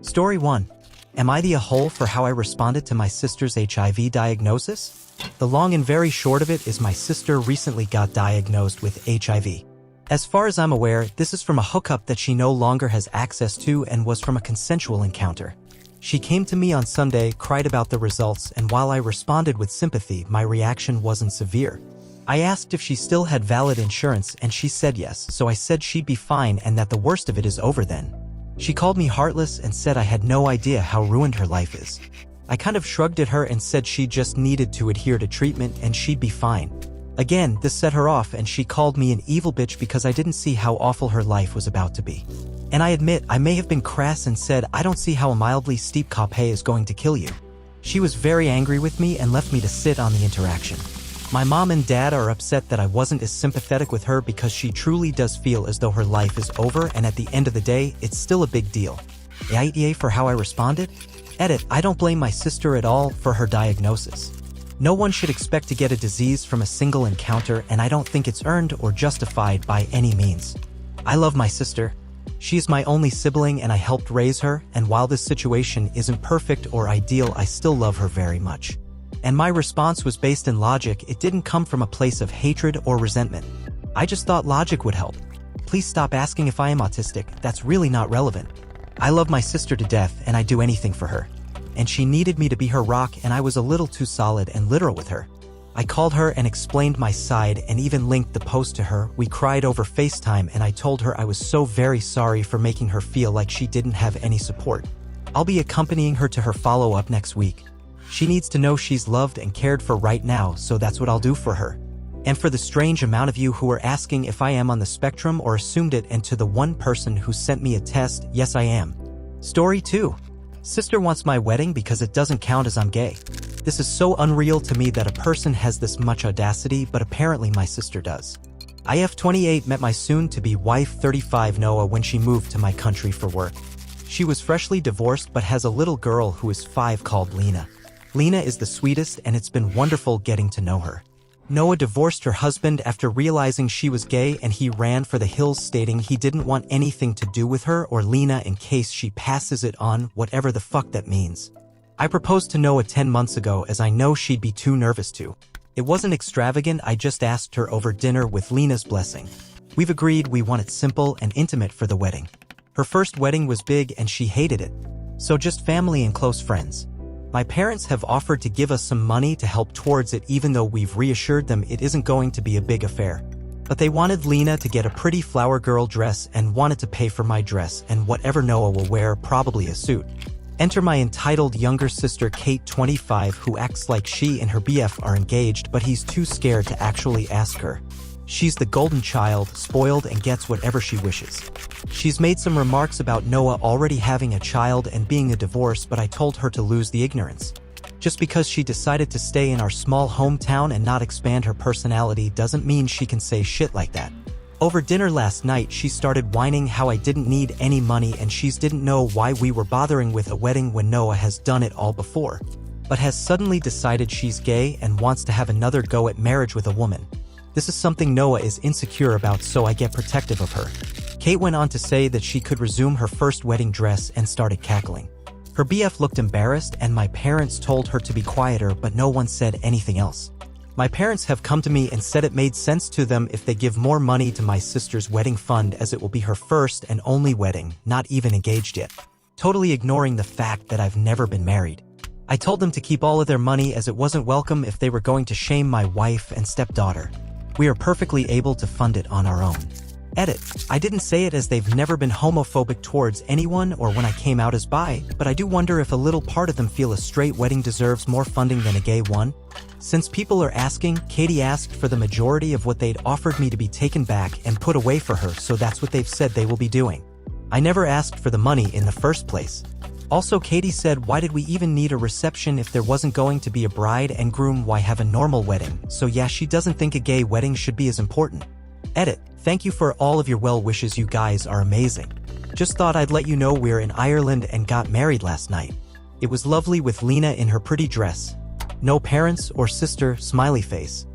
Story 1. Am I the a-hole for how I responded to my sister's HIV diagnosis? The long and very short of it is my sister recently got diagnosed with HIV. As far as I'm aware, this is from a hookup that she no longer has access to and was from a consensual encounter. She came to me on Sunday, cried about the results, and while I responded with sympathy, my reaction wasn't severe. I asked if she still had valid insurance and she said yes, so I said she'd be fine and that the worst of it is over then. She called me heartless and said I had no idea how ruined her life is. I kind of shrugged at her and said she just needed to adhere to treatment and she'd be fine. Again, this set her off and she called me an evil bitch because I didn't see how awful her life was about to be. And I admit I may have been crass and said I don't see how a mildly steep copay is going to kill you. She was very angry with me and left me to sit on the interaction. My mom and dad are upset that I wasn't as sympathetic with her because she truly does feel as though her life is over, and at the end of the day, it's still a big deal. AITA for how I responded? Edit, I don't blame my sister at all for her diagnosis. No one should expect to get a disease from a single encounter, and I don't think it's earned or justified by any means. I love my sister. She is my only sibling and I helped raise her, and while this situation isn't perfect or ideal, I still love her very much. And my response was based in logic. It didn't come from a place of hatred or resentment. I just thought logic would help. Please stop asking if I am autistic, that's really not relevant. I love my sister to death and I'd do anything for her. And she needed me to be her rock and I was a little too solid and literal with her. I called her and explained my side and even linked the post to her. We cried over FaceTime and I told her I was so very sorry for making her feel like she didn't have any support. I'll be accompanying her to her follow-up next week. She needs to know she's loved and cared for right now, so that's what I'll do for her. And for the strange amount of you who are asking if I am on the spectrum or assumed it, and to the one person who sent me a test, yes I am. Story 2. Sister wants my wedding because it doesn't count as I'm gay. This is so unreal to me that a person has this much audacity, but apparently my sister does. IF 28 met my soon-to-be wife 35 Noah when she moved to my country for work. She was freshly divorced but has a little girl who is 5 called Lena. Lena is the sweetest and it's been wonderful getting to know her. Noah divorced her husband after realizing she was gay and he ran for the hills stating he didn't want anything to do with her or Lena in case she passes it on, whatever the fuck that means. I proposed to Noah 10 months ago as I know she'd be too nervous to. It wasn't extravagant, I just asked her over dinner with Lena's blessing. We've agreed we want it simple and intimate for the wedding. Her first wedding was big and she hated it. So just family and close friends. My parents have offered to give us some money to help towards it even though we've reassured them it isn't going to be a big affair. But they wanted Lena to get a pretty flower girl dress and wanted to pay for my dress and whatever Noah will wear, probably a suit. Enter my entitled younger sister Kate 25 who acts like she and her BF are engaged but he's too scared to actually ask her. She's the golden child, spoiled and gets whatever she wishes. She's made some remarks about Noah already having a child and being a divorce, but I told her to lose the ignorance. Just because she decided to stay in our small hometown and not expand her personality doesn't mean she can say shit like that. Over dinner last night she started whining how I didn't need any money and she didn't know why we were bothering with a wedding when Noah has done it all before, but has suddenly decided she's gay and wants to have another go at marriage with a woman. This is something Noah is insecure about, so I get protective of her. Kate went on to say that she could resume her first wedding dress and started cackling. Her BF looked embarrassed and my parents told her to be quieter, but no one said anything else. My parents have come to me and said it made sense to them if they give more money to my sister's wedding fund as it will be her first and only wedding, not even engaged yet. Totally ignoring the fact that I've never been married. I told them to keep all of their money as it wasn't welcome if they were going to shame my wife and stepdaughter. We are perfectly able to fund it on our own. Edit. I didn't say it as they've never been homophobic towards anyone or when I came out as bi, but I do wonder if a little part of them feel a straight wedding deserves more funding than a gay one. Since people are asking, Katie asked for the majority of what they'd offered me to be taken back and put away for her, so that's what they've said they will be doing. I never asked for the money in the first place. Also, Katie said, why did we even need a reception if there wasn't going to be a bride and groom? Why have a normal wedding? So yeah, she doesn't think a gay wedding should be as important. Edit. Thank you for all of your well wishes, you guys are amazing. Just thought I'd let you know we're in Ireland and got married last night. It was lovely with Lena in her pretty dress. No parents or sister, smiley face.